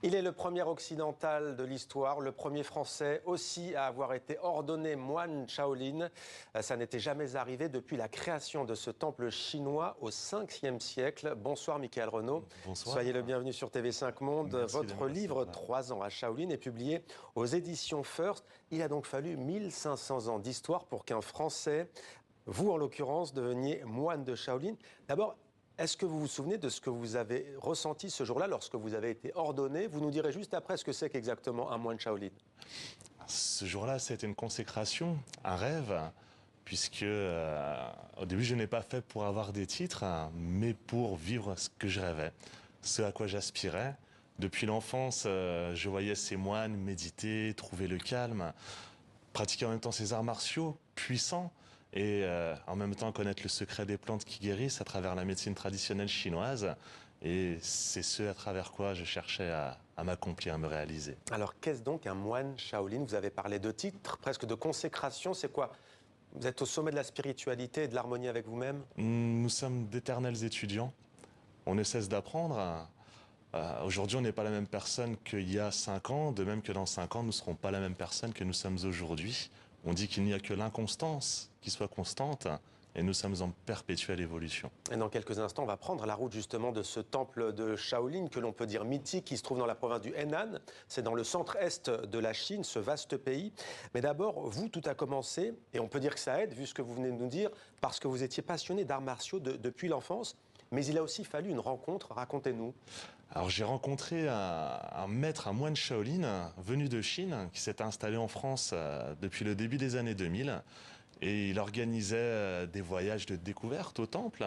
Il est le premier occidental de l'histoire, le premier français aussi à avoir été ordonné moine Shaolin. Ça n'était jamais arrivé depuis la création de ce temple chinois au 5e siècle. Bonsoir Mickaël Renaud. Bonsoir. Soyez le bienvenu sur TV5 Monde. Merci. Votre livre 3 ans à Shaolin est publié aux éditions First. Il a donc fallu 1500 ans d'histoire pour qu'un Français, vous en l'occurrence, deveniez moine de Shaolin. D'abord, est-ce que vous vous souvenez de ce que vous avez ressenti ce jour-là lorsque vous avez été ordonné? Vous nous direz juste après ce que c'est qu'exactement un moine Shaolin. Ce jour-là, c'était une consécration, un rêve, puisque au début, je n'ai pas fait pour avoir des titres, mais pour vivre ce que je rêvais, ce à quoi j'aspirais. Depuis l'enfance, je voyais ces moines méditer, trouver le calme, pratiquer en même temps ces arts martiaux puissants, et en même temps connaître le secret des plantes qui guérissent à travers la médecine traditionnelle chinoise. Et c'est ce à travers quoi je cherchais à m'accomplir, à me réaliser. Alors qu'est-ce donc un moine Shaolin? Vous avez parlé de titre, presque de consécration, c'est quoi? Vous êtes au sommet de la spiritualité et de l'harmonie avec vous-même? Nous sommes d'éternels étudiants, on ne cesse d'apprendre. Aujourd'hui, on n'est pas la même personne qu'il y a 5 ans, de même que dans 5 ans, nous ne serons pas la même personne que nous sommes aujourd'hui. On dit qu'il n'y a que l'inconstance qui soit constante, et nous sommes en perpétuelle évolution. Et dans quelques instants, on va prendre la route justement de ce temple de Shaolin, que l'on peut dire mythique, qui se trouve dans la province du Henan. C'est dans le centre-est de la Chine, ce vaste pays. Mais d'abord, vous, tout a commencé, et on peut dire que ça aide, vu ce que vous venez de nous dire, parce que vous étiez passionné d'arts martiaux depuis l'enfance. Mais il a aussi fallu une rencontre, racontez-nous. Alors j'ai rencontré un maître, un moine Shaolin, venu de Chine, qui s'est installé en France depuis le début des années 2000. Et il organisait des voyages de découverte au temple.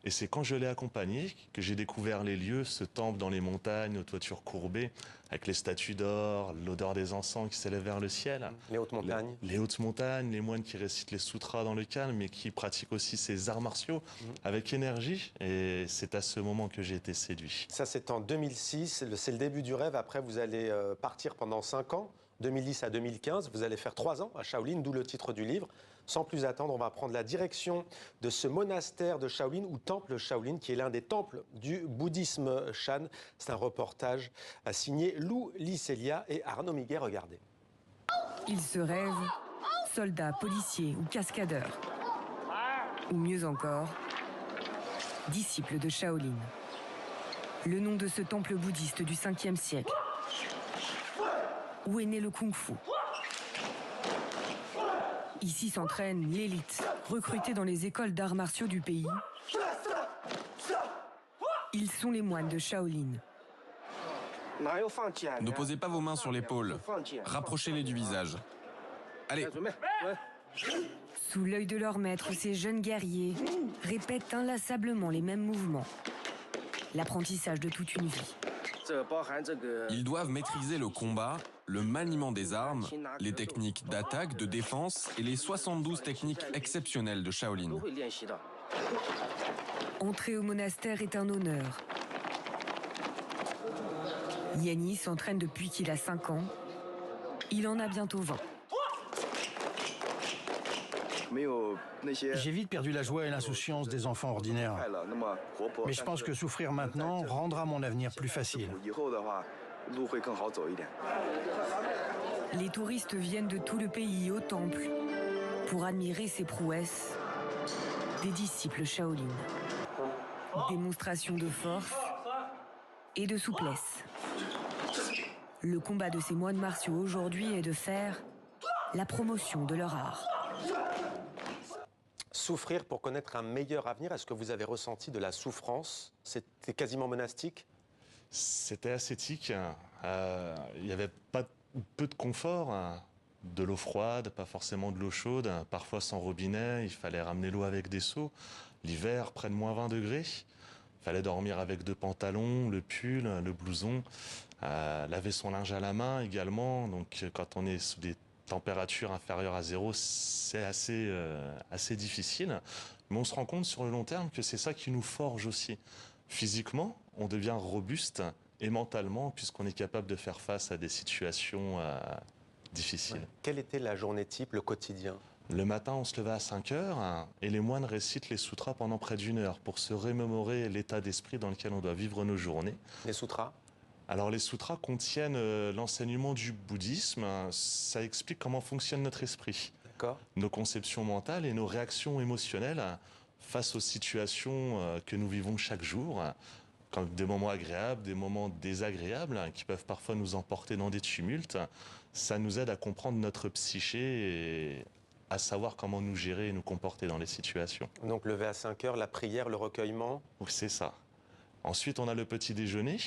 Et c'est quand je l'ai accompagné que j'ai découvert les lieux, ce temple dans les montagnes, aux toitures courbées, avec les statues d'or, l'odeur des encens qui s'élève vers le ciel. Les hautes montagnes. Les hautes montagnes, les moines qui récitent les sutras dans le calme, mais qui pratiquent aussi ces arts martiaux avec énergie. Et c'est à ce moment que j'ai été séduit. Ça, c'est en 2006. C'est le début du rêve. Après, vous allez partir pendant 5 ans. 2010 à 2015, vous allez faire 3 ans à Shaolin, d'où le titre du livre. Sans plus attendre, on va prendre la direction de ce monastère de Shaolin, ou temple Shaolin, qui est l'un des temples du bouddhisme Shan. C'est un reportage signé Lou Licelia et Arnaud Miguet. Regardez. Ils se rêvent soldats, policiers ou cascadeurs. Ou mieux encore, disciples de Shaolin. Le nom de ce temple bouddhiste du 5e siècle. Où est né le kung-fu? Ici s'entraîne l'élite, recrutée dans les écoles d'arts martiaux du pays. Ils sont les moines de Shaolin. Ne posez pas vos mains sur l'épaule. Rapprochez-les du visage. Allez. Sous l'œil de leur maître, ces jeunes guerriers répètent inlassablement les mêmes mouvements. L'apprentissage de toute une vie. Ils doivent maîtriser le combat, le maniement des armes, les techniques d'attaque, de défense et les 72 techniques exceptionnelles de Shaolin. Entrer au monastère est un honneur. Yanni s'entraîne depuis qu'il a 5 ans. Il en a bientôt 20. J'ai vite perdu la joie et l'insouciance des enfants ordinaires. Mais je pense que souffrir maintenant rendra mon avenir plus facile. Les touristes viennent de tout le pays au temple pour admirer ces prouesses des disciples Shaolin. Démonstration de force et de souplesse. Le combat de ces moines martiaux aujourd'hui est de faire la promotion de leur art. Souffrir pour connaître un meilleur avenir, est-ce que vous avez ressenti de la souffrance? C'était quasiment monastique? C'était ascétique. Il y avait peu de confort. De l'eau froide, pas forcément de l'eau chaude, parfois sans robinet, il fallait ramener l'eau avec des seaux. L'hiver, près de -20 degrés. Il fallait dormir avec 2 pantalons, le pull, le blouson, laver son linge à la main également. Donc quand on est sous des températures inférieures à 0, c'est assez difficile. Mais on se rend compte sur le long terme que c'est ça qui nous forge aussi. Physiquement, on devient robuste, et mentalement, puisqu'on est capable de faire face à des situations difficiles. Ouais. Quelle était la journée type, le quotidien? Le matin, on se levait à 5 heures et les moines récitent les sutras pendant près d'1 heure pour se remémorer l'état d'esprit dans lequel on doit vivre nos journées. Les sutras? Alors les sutras contiennent l'enseignement du bouddhisme. Ça explique comment fonctionne notre esprit, nos conceptions mentales et nos réactions émotionnelles face aux situations que nous vivons chaque jour. Des moments agréables, des moments désagréables, qui peuvent parfois nous emporter dans des tumultes. Ça nous aide à comprendre notre psyché et à savoir comment nous gérer et nous comporter dans les situations. Donc lever à 5 heures, la prière, le recueillement. Oui, c'est ça. Ensuite, on a le petit déjeuner.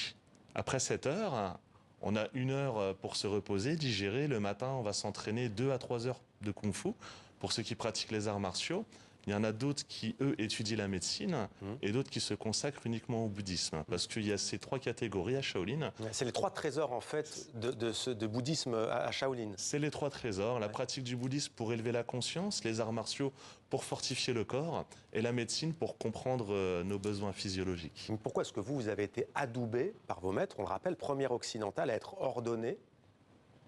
Après 7 heures, on a 1 heure pour se reposer, digérer. Le matin, on va s'entraîner 2 à 3 heures de kung-fu pour ceux qui pratiquent les arts martiaux. Il y en a d'autres qui, eux, étudient la médecine et d'autres qui se consacrent uniquement au bouddhisme. Parce qu'il y a ces 3 catégories à Shaolin. C'est les 3 trésors, en fait, de bouddhisme à Shaolin. C'est les 3 trésors. La pratique du bouddhisme pour élever la conscience, les arts martiaux pour fortifier le corps et la médecine pour comprendre nos besoins physiologiques. Mais pourquoi est-ce que vous avez été adoubé par vos maîtres? On le rappelle, premier occidental à être ordonné.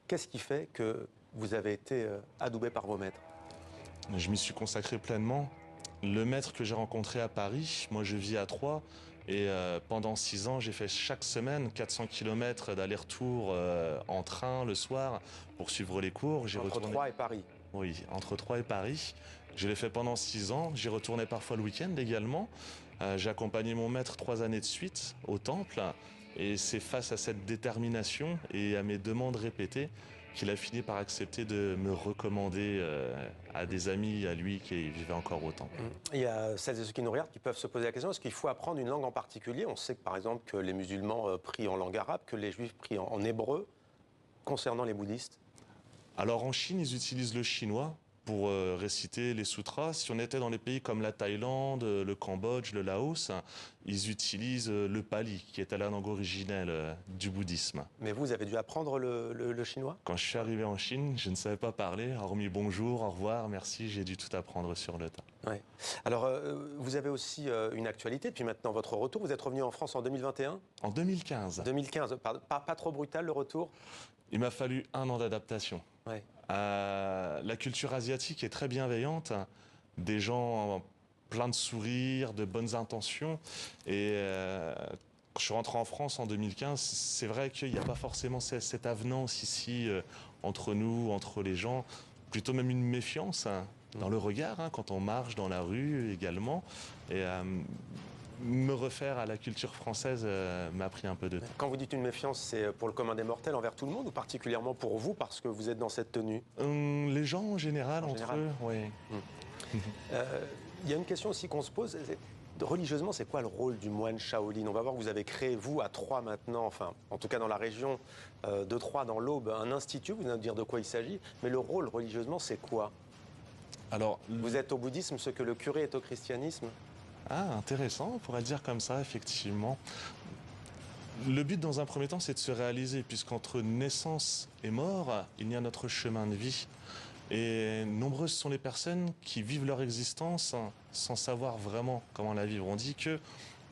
Qu'est-ce qui fait que vous avez été adoubé par vos maîtres? Je m'y suis consacré pleinement. Le maître que j'ai rencontré à Paris, moi je vis à Troyes, et pendant 6 ans, j'ai fait chaque semaine 400 km d'aller-retour en train le soir pour suivre les cours. Entre Troyes et Paris? Oui, entre Troyes et Paris. Je l'ai fait pendant 6 ans. J'y retournais parfois le week-end également. J'ai accompagné mon maître 3 années de suite au temple. Et c'est face à cette détermination et à mes demandes répétées qu'il a fini par accepter de me recommander à des amis à lui qui vivaient encore au temple. Il y a celles et ceux qui nous regardent qui peuvent se poser la question, est-ce qu'il faut apprendre une langue en particulier? On sait que par exemple que les musulmans prient en langue arabe, que les juifs prient en hébreu. Concernant les bouddhistes? Alors en Chine, ils utilisent le chinois pour réciter les sutras. Si on était dans les pays comme la Thaïlande, le Cambodge, le Laos, ils utilisent le pali, qui est la langue originelle du bouddhisme. Mais vous avez dû apprendre le chinois? Quand je suis arrivé en Chine, je ne savais pas parler, hormis bonjour, au revoir, merci, j'ai dû tout apprendre sur le tas. Ouais. Alors, vous avez aussi une actualité depuis maintenant votre retour. Vous êtes revenu en France en 2021? En 2015. 2015, pas trop brutal le retour? Il m'a fallu 1 an d'adaptation. Ouais. La culture asiatique est très bienveillante, des gens pleins de sourires, de bonnes intentions. Et quand je suis rentré en France en 2015, c'est vrai qu'il n'y a pas forcément cette avenance ici entre nous, entre les gens, plutôt même une méfiance dans le regard, quand on marche dans la rue également. Et me refaire à la culture française m'a pris un peu de temps. Quand vous dites une méfiance, c'est pour le commun des mortels envers tout le monde ou particulièrement pour vous parce que vous êtes dans cette tenue? Les gens en général, entre eux, oui. Il y a une question aussi qu'on se pose. Religieusement, c'est quoi le rôle du moine Shaolin? On va voir que vous avez créé, vous, à Troyes maintenant, enfin, en tout cas dans la région de Troyes, dans l'Aube, un institut. Vous allez nous dire de quoi il s'agit. Mais le rôle, religieusement, c'est quoi? Alors, vous êtes au bouddhisme ce que le curé est au christianisme? Ah, intéressant, on pourrait le dire comme ça, effectivement. Le but, dans un premier temps, c'est de se réaliser, puisqu'entre naissance et mort, il y a notre chemin de vie. Et nombreuses sont les personnes qui vivent leur existence sans savoir vraiment comment la vivre. On dit que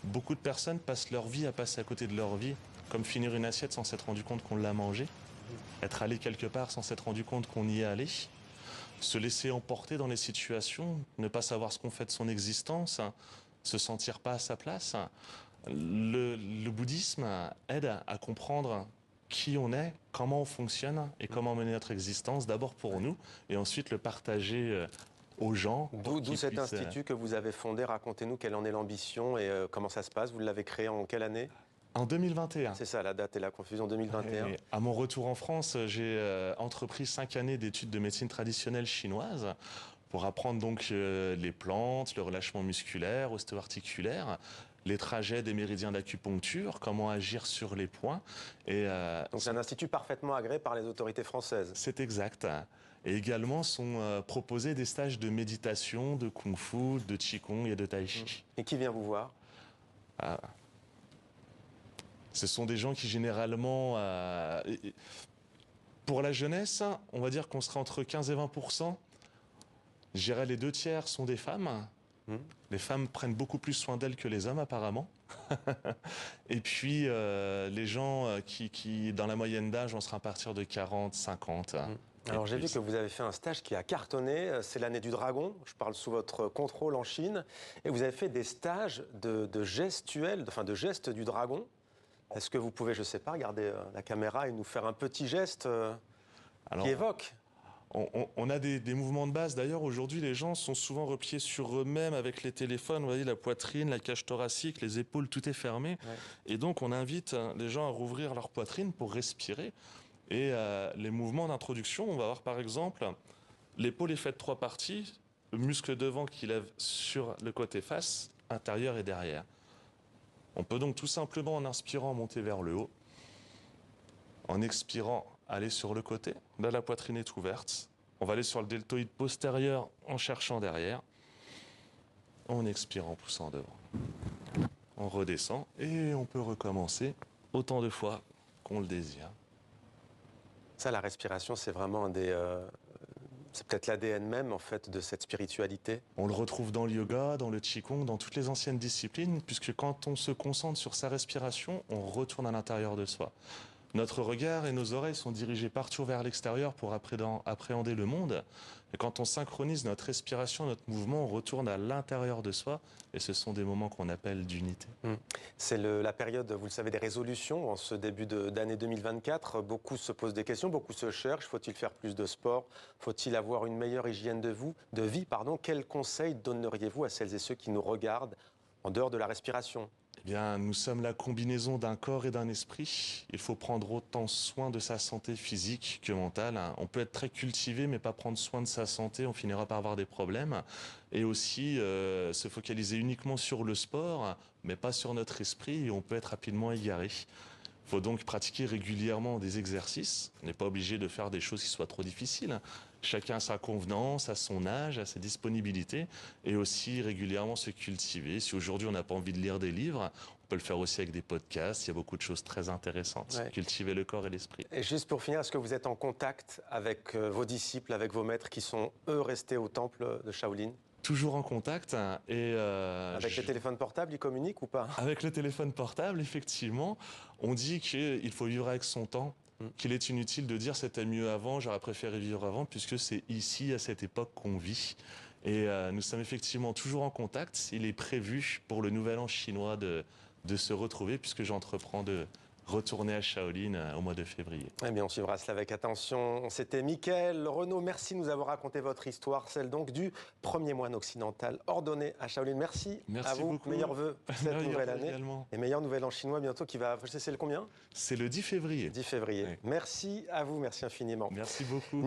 beaucoup de personnes passent leur vie à passer à côté de leur vie, comme finir une assiette sans s'être rendu compte qu'on l'a mangée, être allé quelque part sans s'être rendu compte qu'on y est allé, se laisser emporter dans les situations, ne pas savoir ce qu'on fait de son existence, se sentir pas à sa place. Le bouddhisme aide à comprendre qui on est, comment on fonctionne et comment mener notre existence, d'abord pour nous et ensuite le partager aux gens. D'où cet institut que vous avez fondé. Racontez-nous quelle en est l'ambition et comment ça se passe. Vous l'avez créé en quelle année? En 2021. C'est ça, la date et la confusion, 2021. Et à mon retour en France, j'ai entrepris 5 années d'études de médecine traditionnelle chinoise pour apprendre donc les plantes, le relâchement musculaire, ostéo-articulaire, les trajets des méridiens d'acupuncture, comment agir sur les points. Donc c'est un institut parfaitement agréé par les autorités françaises. C'est exact. Et également sont proposés des stages de méditation, de kung-fu, de qigong et de tai chi. Et qui vient vous voir? Ce sont des gens qui généralement... pour la jeunesse, on va dire qu'on serait entre 15 et 20%. Je dirais les 2 tiers sont des femmes. Les femmes prennent beaucoup plus soin d'elles que les hommes apparemment. Et puis les gens qui, dans la moyenne d'âge, on sera à partir de 40, 50. Alors j'ai vu que vous avez fait un stage qui a cartonné, c'est l'année du dragon, je parle sous votre contrôle en Chine, et vous avez fait des stages de gestuels, enfin de gestes du dragon. Est-ce que vous pouvez, je ne sais pas, regarder la caméra et nous faire un petit geste Alors, qui évoque? On a des mouvements de base. D'ailleurs, aujourd'hui, les gens sont souvent repliés sur eux-mêmes avec les téléphones. Vous voyez, la poitrine, la cage thoracique, les épaules, tout est fermé. Ouais. Et donc, on invite les gens à rouvrir leur poitrine pour respirer. Et les mouvements d'introduction, on va voir par exemple, l'épaule est faite de 3 parties. Le muscle devant qui lève sur le côté face, intérieur et derrière. On peut donc tout simplement, en inspirant, monter vers le haut. En expirant, aller sur le côté. Là, la poitrine est ouverte. On va aller sur le deltoïde postérieur en cherchant derrière. On expire en poussant devant. On redescend et on peut recommencer autant de fois qu'on le désire. Ça, la respiration, c'est vraiment c'est peut-être l'ADN même, en fait, de cette spiritualité. On le retrouve dans le yoga, dans le qigong, dans toutes les anciennes disciplines, puisque quand on se concentre sur sa respiration, on retourne à l'intérieur de soi. Notre regard et nos oreilles sont dirigés partout vers l'extérieur pour appréhender le monde. Et quand on synchronise notre respiration, notre mouvement, on retourne à l'intérieur de soi. Et ce sont des moments qu'on appelle d'unité. C'est la période, vous le savez, des résolutions. En ce début d'année 2024, beaucoup se posent des questions, beaucoup se cherchent. Faut-il faire plus de sport? Faut-il avoir une meilleure hygiène de vie? Quels conseils donneriez-vous à celles et ceux qui nous regardent en dehors de la respiration? Eh bien, nous sommes la combinaison d'un corps et d'un esprit. Il faut prendre autant soin de sa santé physique que mentale. On peut être très cultivé, mais pas prendre soin de sa santé, on finira par avoir des problèmes. Et aussi, se focaliser uniquement sur le sport, mais pas sur notre esprit, et on peut être rapidement égaré. Il faut donc pratiquer régulièrement des exercices. On n'est pas obligé de faire des choses qui soient trop difficiles. Chacun a sa convenance, à son âge, à ses disponibilités, et aussi régulièrement se cultiver. Si aujourd'hui on n'a pas envie de lire des livres, on peut le faire aussi avec des podcasts. Il y a beaucoup de choses très intéressantes. Ouais. Cultiver le corps et l'esprit. Et juste pour finir, est-ce que vous êtes en contact avec vos disciples, avec vos maîtres qui sont, eux, restés au temple de Shaolin? Toujours en contact. Et avec les téléphones portables, ils communiquent ou pas? Avec le téléphone portable, effectivement. On dit qu'il faut vivre avec son temps, qu'il est inutile de dire c'était mieux avant, j'aurais préféré vivre avant, puisque c'est ici, à cette époque, qu'on vit. Et nous sommes effectivement toujours en contact. Il est prévu pour le Nouvel An chinois de se retrouver, puisque j'entreprends de retourner à Shaolin au mois de février. Eh bien, on suivra cela avec attention. C'était Mickaël Renaud. Merci de nous avoir raconté votre histoire, celle donc du premier moine occidental ordonné à Shaolin. Merci à vous. Beaucoup. Meilleurs vœux pour cette nouvelle année. Également. Et meilleur nouvel an chinois bientôt qui va... C'est le combien? C'est le 10 février. 10 février. Oui. Merci à vous, merci infiniment. Merci beaucoup.